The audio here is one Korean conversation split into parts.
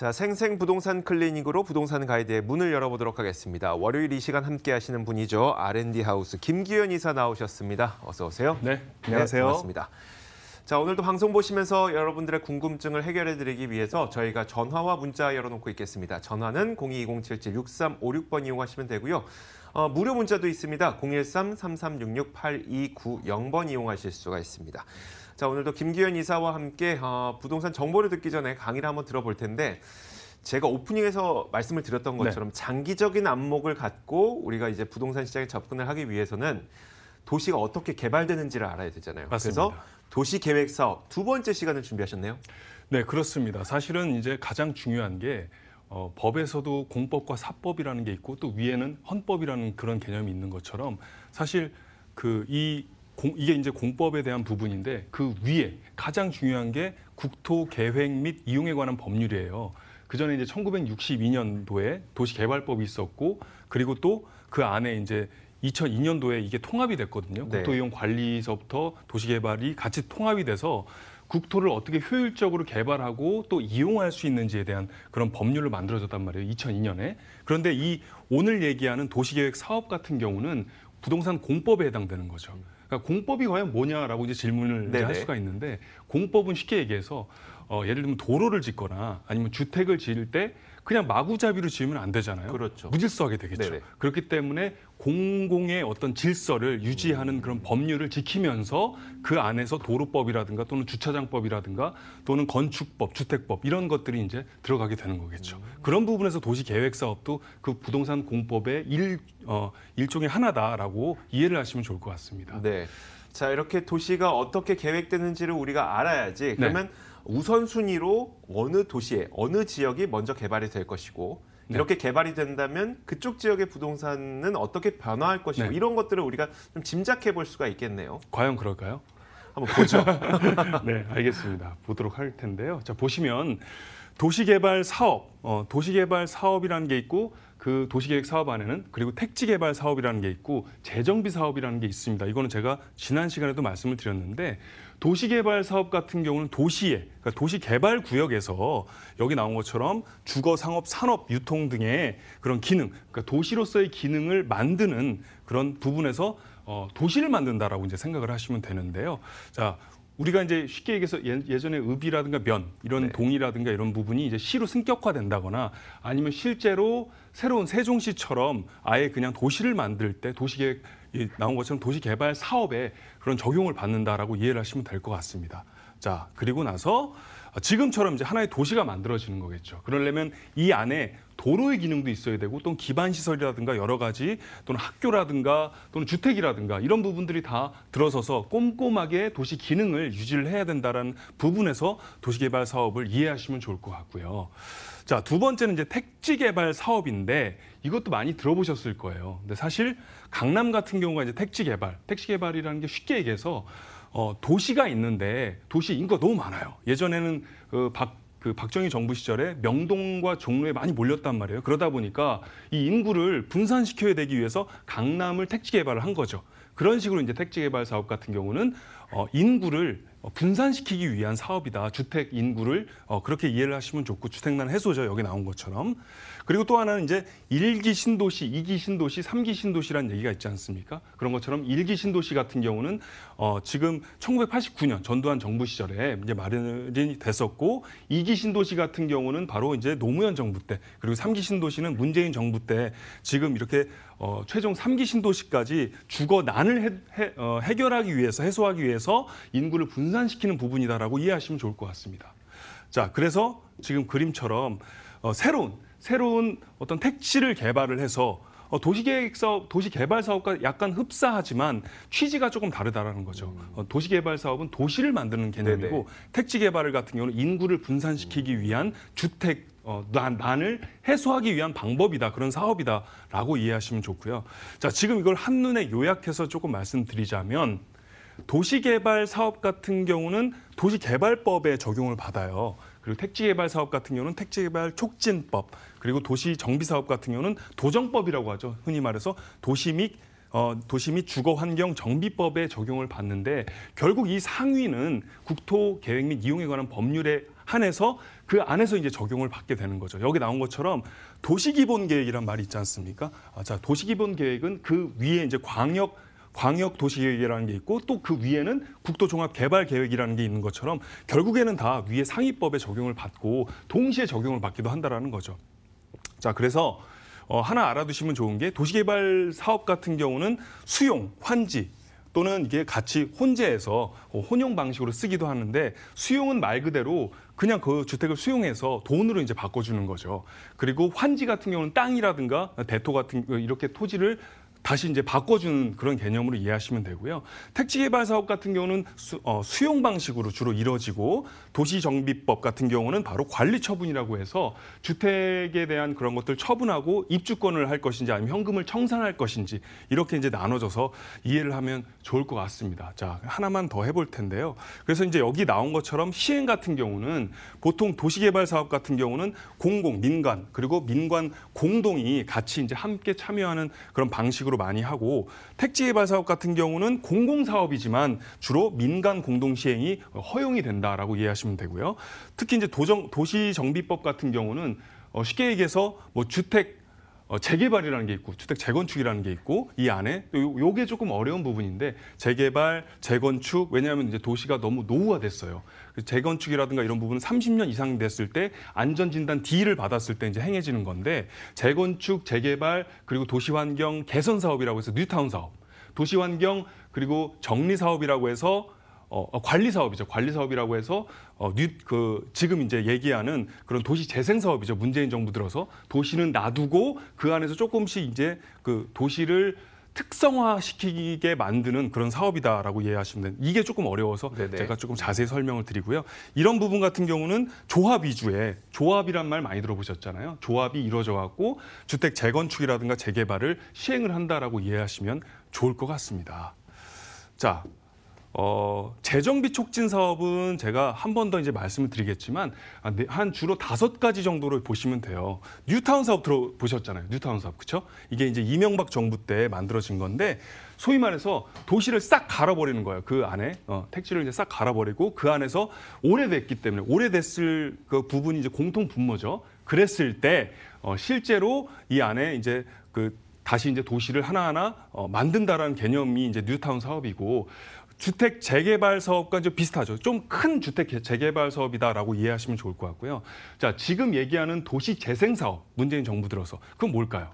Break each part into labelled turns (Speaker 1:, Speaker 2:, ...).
Speaker 1: 자, 생생부동산 클리닉으로 부동산 가이드의 문을 열어보도록 하겠습니다. 월요일 이 시간 함께 하시는 분이죠. R&D 하우스 김기현 이사 나오셨습니다. 어서 오세요.
Speaker 2: 네, 안녕하세요.
Speaker 1: 네, 반갑습니다. 자, 오늘도 방송 보시면서 여러분들의 궁금증을 해결해드리기 위해서 저희가 전화와 문자 열어놓고 있겠습니다. 전화는 0220776356번 이용하시면 되고요. 무료 문자도 있습니다. 013-3366-8290번 이용하실 수가 있습니다. 자, 오늘도 김기현 이사와 함께 부동산 정보를 듣기 전에 강의를 한번 들어볼 텐데, 제가 오프닝에서 말씀을 드렸던 것처럼 장기적인 안목을 갖고 우리가 이제 부동산 시장에 접근을 하기 위해서는 도시가 어떻게 개발되는지를 알아야 되잖아요.
Speaker 2: 맞습니다.
Speaker 1: 그래서 도시계획사업 두 번째 시간을 준비하셨네요.
Speaker 2: 네, 그렇습니다. 사실은 이제 가장 중요한 게 법에서도 공법과 사법이라는 게 있고 또 위에는 헌법이라는 그런 개념이 있는 것처럼 사실 이게 이제 공법에 대한 부분인데 그 위에 가장 중요한 게 국토계획 및 이용에 관한 법률이에요. 그 전에 이제 1962년도에 도시개발법이 있었고, 그리고 또 그 안에 이제 2002년도에 이게 통합이 됐거든요.
Speaker 1: 네.
Speaker 2: 국토이용관리서부터 도시개발이 같이 통합이 돼서 국토를 어떻게 효율적으로 개발하고 또 이용할 수 있는지에 대한 그런 법률을 만들어졌단 말이에요. 2002년에. 그런데 이 오늘 얘기하는 도시계획 사업 같은 경우는 부동산 공법에 해당되는 거죠. 그러니까 공법이 과연 뭐냐라고 이제 질문을 이제 할 수가 있는데, 공법은 쉽게 얘기해서 예를 들면 도로를 짓거나 아니면 주택을 지을 때 그냥 마구잡이로 지으면 안 되잖아요.
Speaker 1: 그렇죠.
Speaker 2: 무질서하게 되겠죠.
Speaker 1: 네네.
Speaker 2: 그렇기 때문에 공공의 어떤 질서를 유지하는 그런 법률을 지키면서 그 안에서 도로법이라든가 또는 주차장법이라든가 또는 건축법, 주택법 이런 것들이 이제 들어가게 되는 거겠죠. 그런 부분에서 도시계획사업도 그 부동산 공법의 일종의 하나다라고 이해를 하시면 좋을 것 같습니다.
Speaker 1: 네. 자, 이렇게 도시가 어떻게 계획되는지를 우리가 알아야지. 그러면 우선순위로 어느 도시에, 어느 지역이 먼저 개발이 될 것이고, 이렇게 개발이 된다면 그쪽 지역의 부동산은 어떻게 변화할 것이고, 이런 것들을 우리가 좀 짐작해 볼 수가 있겠네요.
Speaker 2: 과연 그럴까요?
Speaker 1: 한번 보죠.
Speaker 2: 네, 알겠습니다. 보도록 할 텐데요. 자, 보시면 도시개발 사업, 도시개발 사업이라는 게 있고, 그 도시계획 사업 안에는 그리고 택지개발 사업이라는 게 있고 재정비 사업이라는 게 있습니다. 이거는 제가 지난 시간에도 말씀을 드렸는데, 도시개발 사업 같은 경우는 도시에, 그러니까 도시개발 구역에서 여기 나온 것처럼 주거, 상업, 산업, 유통 등의 그런 기능, 그러니까 도시로서의 기능을 만드는 그런 부분에서 도시를 만든다라고 이제 생각을 하시면 되는데요. 자, 우리가 이제 쉽게 얘기해서 예전에 읍이라든가 면 이런 동이라든가 이런 부분이 이제 시로 승격화된다거나 아니면 실제로 새로운 세종시처럼 아예 그냥 도시를 만들 때 도시계획 나온 것처럼 도시개발 사업에 그런 적용을 받는다라고 이해를 하시면 될 것 같습니다. 자, 그리고 나서 지금처럼 이제 하나의 도시가 만들어지는 거겠죠. 그러려면 이 안에 도로의 기능도 있어야 되고 또 기반 시설이라든가 여러 가지 또는 학교라든가 또는 주택이라든가 이런 부분들이 다 들어서서 꼼꼼하게 도시 기능을 유지를 해야 된다는 부분에서 도시개발 사업을 이해하시면 좋을 것 같고요. 자, 두 번째는 이제 택지개발 사업인데 이것도 많이 들어보셨을 거예요. 근데 사실 강남 같은 경우가 이제 택지개발이라는 게 쉽게 얘기해서 도시가 있는데 도시 인구가 너무 많아요. 예전에는 박정희 정부 시절에 명동과 종로에 많이 몰렸단 말이에요. 그러다 보니까 이 인구를 분산시켜야 되기 위해서 강남을 택지 개발을 한 거죠. 그런 식으로 이제 택지 개발 사업 같은 경우는 인구를 분산시키기 위한 사업이다. 주택 인구를 그렇게 이해를 하시면 좋고, 주택난 해소죠. 여기 나온 것처럼. 그리고 또 하나는 이제 1기 신도시, 2기 신도시, 3기 신도시라는 얘기가 있지 않습니까? 그런 것처럼 1기 신도시 같은 경우는 지금 1989년 전두환 정부 시절에 이제 마련이 됐었고, 2기 신도시 같은 경우는 바로 이제 노무현 정부 때, 그리고 3기 신도시는 문재인 정부 때 지금 이렇게 최종 3기 신도시까지 주거난을 해결하기 위해서, 해소하기 위해서 인구를 분산시키는 부분이다라고 이해하시면 좋을 것 같습니다. 자, 그래서 지금 그림처럼 새로운 어떤 택지를 개발을 해서 도시계획 사업, 도시개발 사업과 약간 흡사하지만 취지가 조금 다르다라는 거죠. 도시개발 사업은 도시를 만드는 개념이고, 택지개발 같은 경우는 인구를 분산시키기 위한 주택 난을 해소하기 위한 방법이다, 그런 사업이다라고 이해하시면 좋고요. 자, 지금 이걸 한눈에 요약해서 조금 말씀드리자면, 도시개발 사업 같은 경우는 도시개발법에 적용을 받아요. 그리고 택지개발 사업 같은 경우는 택지개발 촉진법, 그리고 도시정비사업 같은 경우는 도정법이라고 하죠. 흔히 말해서 도시 및 주거환경정비법에 적용을 받는데, 결국 이 상위는 국토계획 및 이용에 관한 법률에 한해서 그 안에서 이제 적용을 받게 되는 거죠. 여기 나온 것처럼 도시기본계획이란 말이 있지 않습니까? 자, 도시기본계획은 그 위에 이제 광역 도시계획이라는 게 있고 또 그 위에는 국토종합개발계획이라는 게 있는 것처럼 결국에는 다 위에 상위법에 적용을 받고 동시에 적용을 받기도 한다라는 거죠. 자, 그래서 하나 알아두시면 좋은 게 도시개발 사업 같은 경우는 수용, 환지 또는 이게 같이 혼재해서 혼용 방식으로 쓰기도 하는데 수용은 말 그대로 그냥 그 주택을 수용해서 돈으로 이제 바꿔주는 거죠. 그리고 환지 같은 경우는 땅이라든가 대토 같은 이렇게 토지를 다시 이제 바꿔주는 그런 개념으로 이해하시면 되고요. 택지개발 사업 같은 경우는 수용 방식으로 주로 이루어지고 도시정비법 같은 경우는 바로 관리처분이라고 해서 주택에 대한 그런 것들 처분하고 입주권을 할 것인지 아니면 현금을 청산할 것인지 이렇게 이제 나눠져서 이해를 하면 좋을 것 같습니다. 자, 하나만 더 해볼 텐데요. 그래서 이제 여기 나온 것처럼 시행 같은 경우는 보통 도시개발 사업 같은 경우는 공공, 민간 그리고 민관 공동이 같이 이제 함께 참여하는 그런 방식으로 많이 하고 택지개발 사업 같은 경우는 공공사업이지만 주로 민간 공동 시행이 허용이 된다라고 이해하시면 되고요. 특히 이제 도시정비법 같은 경우는 쉽게 얘기해서 뭐 주택 재개발이라는 게 있고 주택 재건축이라는 게 있고 이 안에 요게 조금 어려운 부분인데 재개발, 재건축 왜냐하면 이제 도시가 너무 노후화됐어요. 재건축이라든가 이런 부분은 30년 이상 됐을 때 안전진단 D를 받았을 때 이제 행해지는 건데 재건축, 재개발 그리고 도시환경 개선 사업이라고 해서 뉴타운 사업, 도시환경 그리고 정리 사업이라고 해서 관리 사업이죠. 관리 사업이라고 해서 지금 이제 얘기하는 그런 도시 재생 사업이죠. 문재인 정부 들어서 도시는 놔두고 그 안에서 조금씩 이제 그 도시를 특성화시키게 만드는 그런 사업이다라고 이해하시면 됩니다. 이게 조금 어려워서
Speaker 1: 네네.
Speaker 2: 제가 조금 자세히 설명을 드리고요. 이런 부분 같은 경우는 조합 위주의 조합이란 말 많이 들어보셨잖아요. 조합이 이루어져 갖고 주택 재건축이라든가 재개발을 시행을 한다라고 이해하시면 좋을 것 같습니다. 자. 재정비 촉진 사업은 제가 한 번 더 이제 말씀을 드리겠지만 한 주로 5가지 정도로 보시면 돼요. 뉴타운 사업 들어보셨잖아요. 뉴타운 사업 그렇죠? 이게 이제 이명박 정부 때 만들어진 건데 소위 말해서 도시를 싹 갈아버리는 거예요. 그 안에 택지를 이제 싹 갈아버리고 그 안에서 오래됐기 때문에 오래됐을 그 부분이 이제 공통 분모죠. 그랬을 때 실제로 이 안에 이제 다시 이제 도시를 하나하나 만든다라는 개념이 이제 뉴타운 사업이고. 주택 재개발 사업과 좀 비슷하죠. 좀 큰 주택 재개발 사업이다라고 이해하시면 좋을 것 같고요. 자, 지금 얘기하는 도시 재생 사업, 문재인 정부 들어서 그건 뭘까요?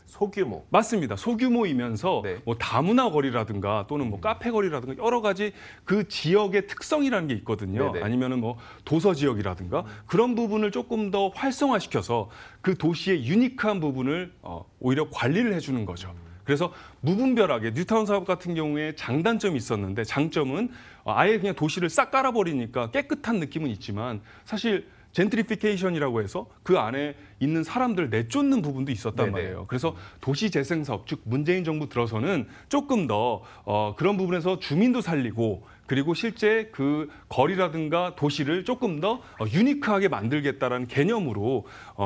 Speaker 1: 소규모.
Speaker 2: 맞습니다. 소규모이면서
Speaker 1: 네.
Speaker 2: 뭐 다문화 거리라든가 또는 뭐 카페 거리라든가 여러 가지 그 지역의 특성이라는 게 있거든요.
Speaker 1: 네네.
Speaker 2: 아니면은 뭐 도서 지역이라든가 그런 부분을 조금 더 활성화시켜서 그 도시의 유니크한 부분을 오히려 관리를 해주는 거죠. 그래서 무분별하게 뉴타운 사업 같은 경우에 장단점이 있었는데 장점은 아예 그냥 도시를 싹 깔아버리니까 깨끗한 느낌은 있지만 사실 젠트리피케이션이라고 해서 그 안에 있는 사람들 내쫓는 부분도 있었단
Speaker 1: 네네.
Speaker 2: 말이에요. 그래서 도시재생사업, 즉 문재인 정부 들어서는 조금 더 그런 부분에서 주민도 살리고 그리고 실제 그 거리라든가 도시를 조금 더 유니크하게 만들겠다라는 개념으로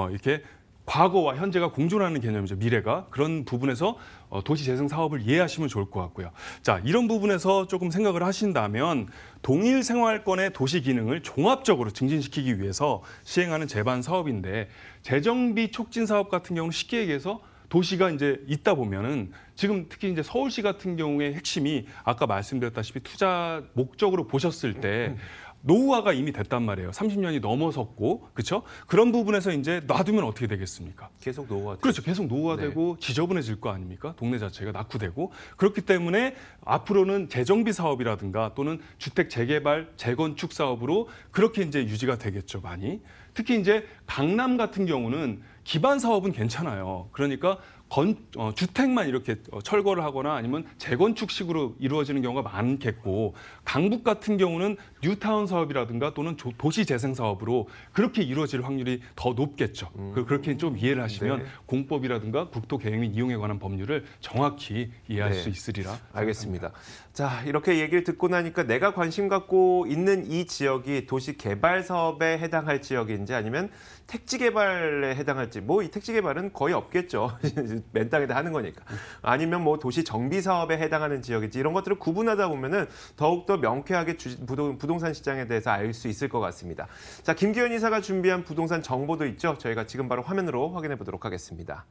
Speaker 2: 이렇게 과거와 현재가 공존하는 개념이죠. 미래가. 그런 부분에서 도시재생 사업을 이해하시면 좋을 것 같고요. 자, 이런 부분에서 조금 생각을 하신다면 동일 생활권의 도시 기능을 종합적으로 증진시키기 위해서 시행하는 제반 사업인데 재정비 촉진 사업 같은 경우는 쉽게 얘기해서 도시가 이제 있다 보면은 지금 특히 이제 서울시 같은 경우의 핵심이 아까 말씀드렸다시피 투자 목적으로 보셨을 때 노후화가 이미 됐단 말이에요. 30년이 넘어섰고, 그렇죠? 그런 부분에서 이제 놔두면 어떻게 되겠습니까?
Speaker 1: 계속 노후화.
Speaker 2: 그렇죠. 계속 노후화되고 지저분해질 거 아닙니까? 동네 자체가 낙후되고. 그렇기 때문에 앞으로는 재정비 사업이라든가 또는 주택 재개발, 재건축 사업으로 그렇게 이제 유지가 되겠죠, 많이. 특히 이제 강남 같은 경우는 기반 사업은 괜찮아요. 그러니까 주택만 이렇게 철거를 하거나 아니면 재건축식으로 이루어지는 경우가 많겠고 강북 같은 경우는 뉴타운 사업이라든가 또는 도시 재생 사업으로 그렇게 이루어질 확률이 더 높겠죠. 그렇게 좀 이해를 하시면
Speaker 1: 네.
Speaker 2: 공법이라든가 국토계획 및 이용에 관한 법률을 정확히 이해할
Speaker 1: 네.
Speaker 2: 수 있으리라.
Speaker 1: 알겠습니다. 자, 이렇게 얘기를 듣고 나니까 내가 관심 갖고 있는 이 지역이 도시 개발 사업에 해당할 지역인지 아니면 택지 개발에 해당할지, 뭐 이 택지 개발은 거의 없겠죠. 맨 땅에다 하는 거니까. 아니면 뭐 도시 정비 사업에 해당하는 지역인지 이런 것들을 구분하다 보면은 더욱더 명쾌하게 부동산 시장에 대해서 알 수 있을 것 같습니다. 자, 김기현 이사가 준비한 부동산 정보도 있죠. 저희가 지금 바로 화면으로 확인해 보도록 하겠습니다.